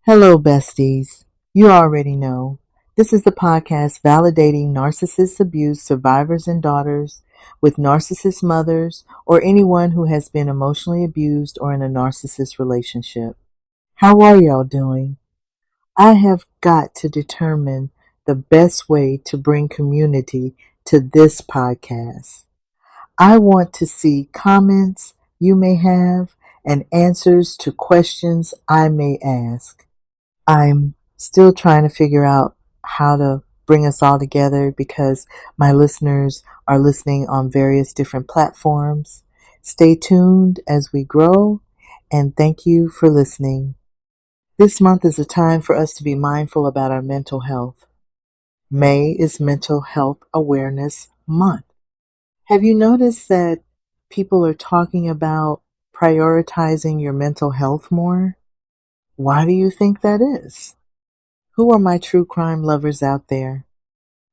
Hello, besties. You already know. This is the podcast validating narcissist abuse survivors and daughters with narcissist mothers or anyone who has been emotionally abused or in a narcissist relationship. How are y'all doing? I have got to determine the best way to bring community to this podcast. I want to see comments you may have and answers to questions I may ask. I'm still trying to figure out how to bring us all together because my listeners are listening on various different platforms. Stay tuned as we grow, and thank you for listening. This month is a time for us to be mindful about our mental health. May is Mental Health Awareness Month. Have you noticed that people are talking about prioritizing your mental health more? Why do you think that is? Who are my true crime lovers out there?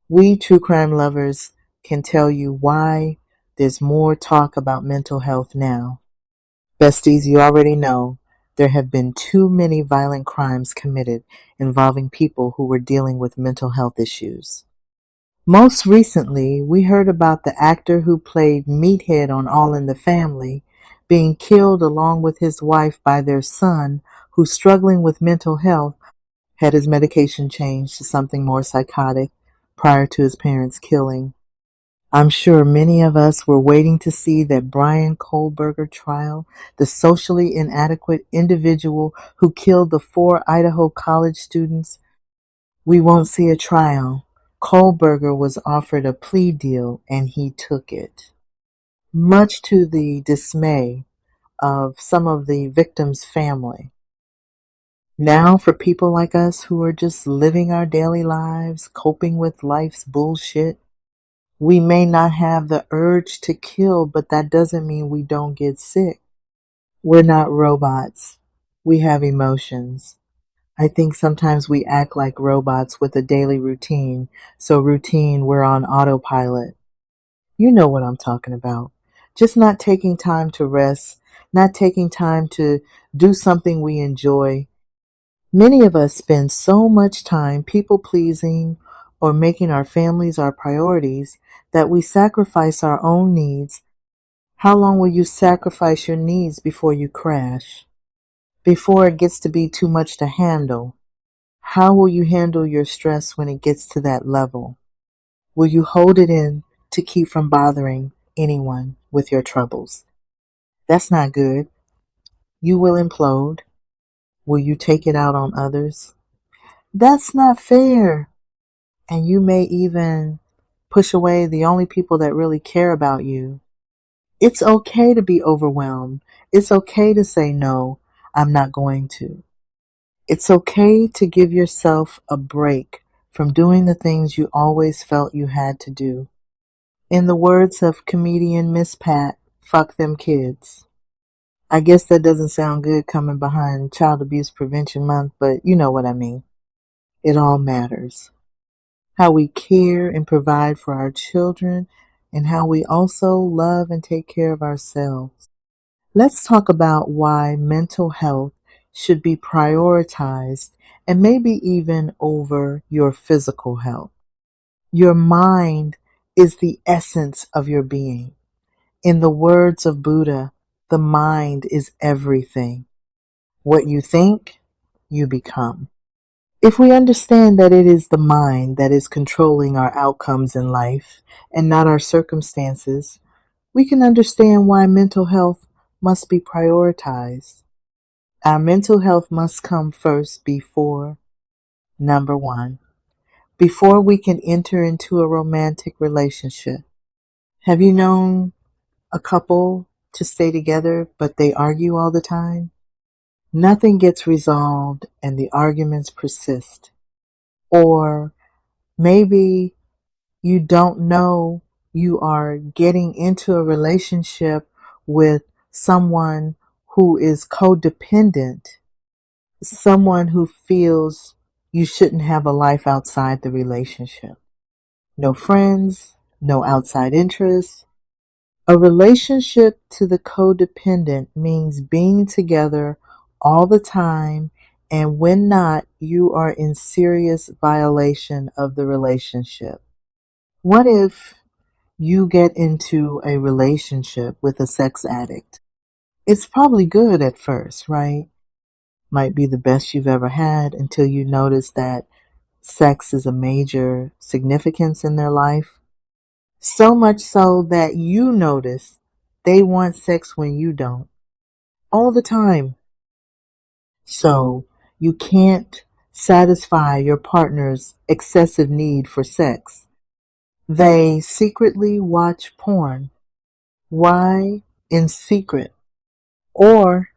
We true crime lovers can tell you why there's more talk about mental health now. Besties, you already know there have been too many violent crimes committed involving people who were dealing with mental health issues. Most recently, we heard about the actor who played Meathead on All in the Family being killed along with his wife by their son, who's struggling with mental health, had his medication changed to something more psychotic prior to his parents' killing. I'm sure many of us were waiting to see that Brian Kohlberger trial, the socially inadequate individual who killed the 4 Idaho college students. We won't see a trial. Kohlberger was offered a plea deal and he took it, much to the dismay of some of the victims' family. Now, for people like us who are just living our daily lives, coping with life's bullshit, we may not have the urge to kill, but that doesn't mean we don't get sick. We're not robots. We have emotions. I think sometimes we act like robots with a daily routine, so routine we're on autopilot. You know what I'm talking about. Just not taking time to rest, not taking time to do something we enjoy. Many of us spend so much time people pleasing or making our families our priorities that we sacrifice our own needs. How long will you sacrifice your needs before you crash? Before it gets to be too much to handle? How will you handle your stress when it gets to that level? Will you hold it in to keep from bothering anyone with your troubles? That's not good. You will implode. Will you take it out on others? That's not fair. And you may even push away the only people that really care about you. It's okay to be overwhelmed. It's okay to say, no, I'm not going to. It's okay to give yourself a break from doing the things you always felt you had to do. In the words of comedian Miss Pat, fuck them kids. I guess that doesn't sound good coming behind Child Abuse Prevention Month, but you know what I mean. It all matters. How we care and provide for our children, and how we also love and take care of ourselves. Let's talk about why mental health should be prioritized and maybe even over your physical health. Your mind is the essence of your being. In the words of Buddha, the mind is everything. What you think, you become. If we understand that it is the mind that is controlling our outcomes in life and not our circumstances, we can understand why mental health must be prioritized. Our mental health must come first before, number one, before we can enter into a romantic relationship. Have you known a couple to stay together but they argue all the time? Nothing gets resolved and the arguments persist. Or maybe you don't know you are getting into a relationship with someone who is codependent, someone who feels you shouldn't have a life outside the relationship. No friends, no outside interests. A relationship to the codependent means being together all the time And when not, you are in serious violation of the relationship. What if you get into a relationship with a sex addict? It's probably good at first, right? Might be the best you've ever had until you notice that sex is a major significance in their life. So much so that you notice they want sex when you don't. All the time. So you can't satisfy your partner's excessive need for sex. They secretly watch porn. Why? In secret. Or,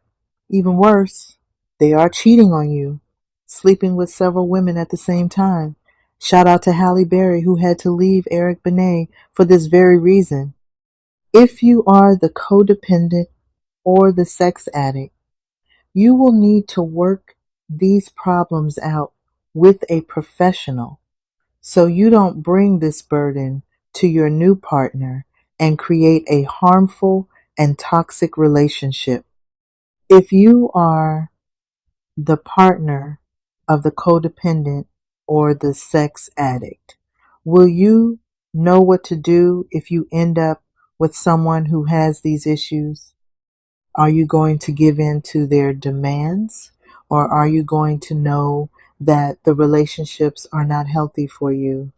even worse, they are cheating on you, sleeping with several women at the same time. Shout out to Halle Berry, who had to leave Eric Benet for this very reason. If you are the codependent or the sex addict, you will need to work these problems out with a professional so you don't bring this burden to your new partner and create a harmful and toxic relationship. If you are the partner of the codependent or the sex addict, will you know what to do if you end up with someone who has these issues? Are you going to give in to their demands, or are you going to know that the relationships are not healthy for you?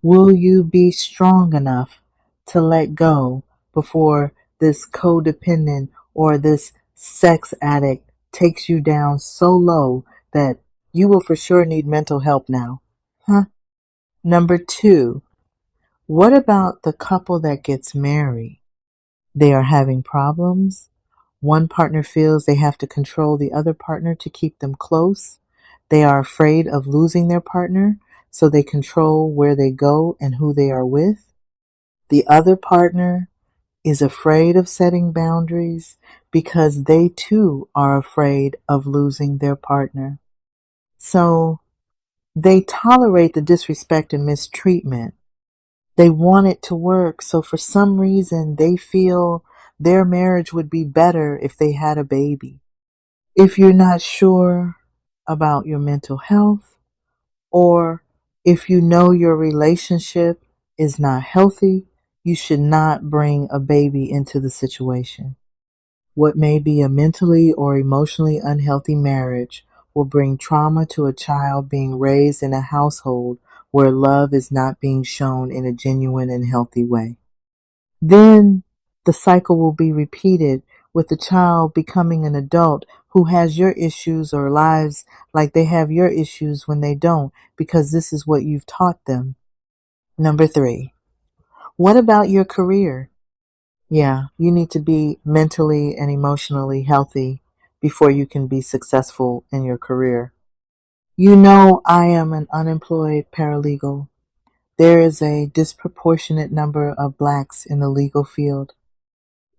Will you be strong enough to let go before this codependent or this sex addict takes you down so low that you will for sure need mental help now? Huh? Number two, what about the couple that gets married? They are having problems. One partner feels they have to control the other partner to keep them close. They are afraid of losing their partner, so they control where they go and who they are with. The other partner is afraid of setting boundaries because they too are afraid of losing their partner. So they tolerate the disrespect and mistreatment. They want it to work, so for some reason they feel their marriage would be better if they had a baby. If you're not sure about your mental health, or if you know your relationship is not healthy, you should not bring a baby into the situation. What may be a mentally or emotionally unhealthy marriage will bring trauma to a child being raised in a household where love is not being shown in a genuine and healthy way. Then the cycle will be repeated with the child becoming an adult who has your issues or lives like they have your issues when they don't, because this is what you've taught them. Number three, what about your career? Yeah, you need to be mentally and emotionally healthy before you can be successful in your career. You know, I am an unemployed paralegal. There is a disproportionate number of blacks in the legal field.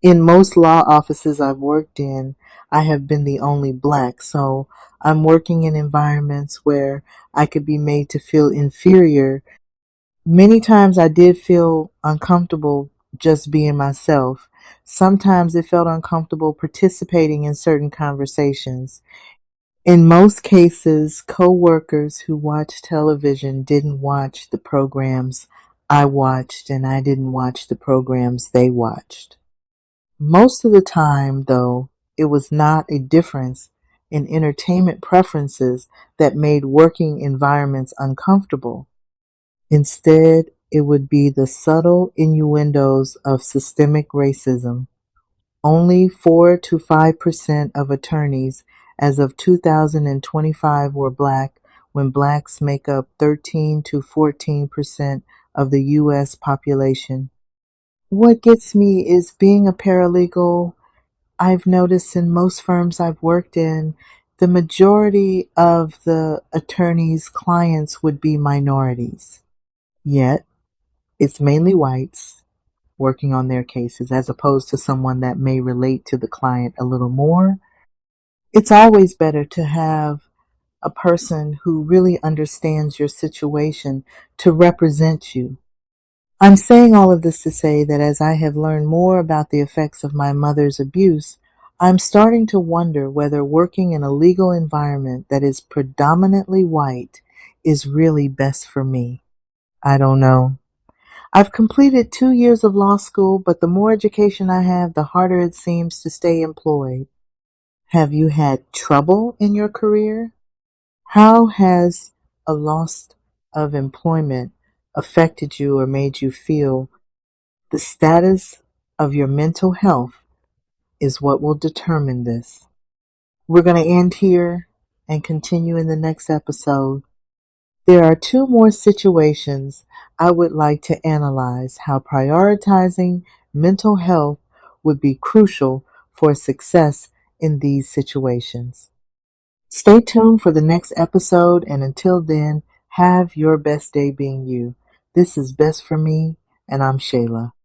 In most law offices I've worked in, I have been the only black, so I'm working in environments where I could be made to feel inferior. Many times I did feel uncomfortable just being myself. Sometimes it felt uncomfortable participating in certain conversations. In most cases, coworkers who watched television didn't watch the programs I watched, and I didn't watch the programs they watched. Most of the time, though, it was not a difference in entertainment preferences that made working environments uncomfortable. Instead, it would be the subtle innuendos of systemic racism. Only 4 to 5% of attorneys as of 2025 were black, when blacks make up 13 to 14% of the U.S. population. What gets me is being a paralegal. I've noticed in most firms I've worked in, the majority of the attorneys' clients would be minorities. Yet, it's mainly whites working on their cases as opposed to someone that may relate to the client a little more. It's always better to have a person who really understands your situation to represent you. I'm saying all of this to say that as I have learned more about the effects of my mother's abuse, I'm starting to wonder whether working in a legal environment that is predominantly white is really best for me. I don't know. I've completed 2 years of law school, but the more education I have, the harder it seems to stay employed. Have you had trouble in your career? How has a loss of employment affected you or made you feel? The status of your mental health is what will determine this. We're going to end here and continue in the next episode. There are two more situations I would like to analyze how prioritizing mental health would be crucial for success in these situations. Stay tuned for the next episode, and until then, have your best day being you. This is Best for Me, and I'm Shayla.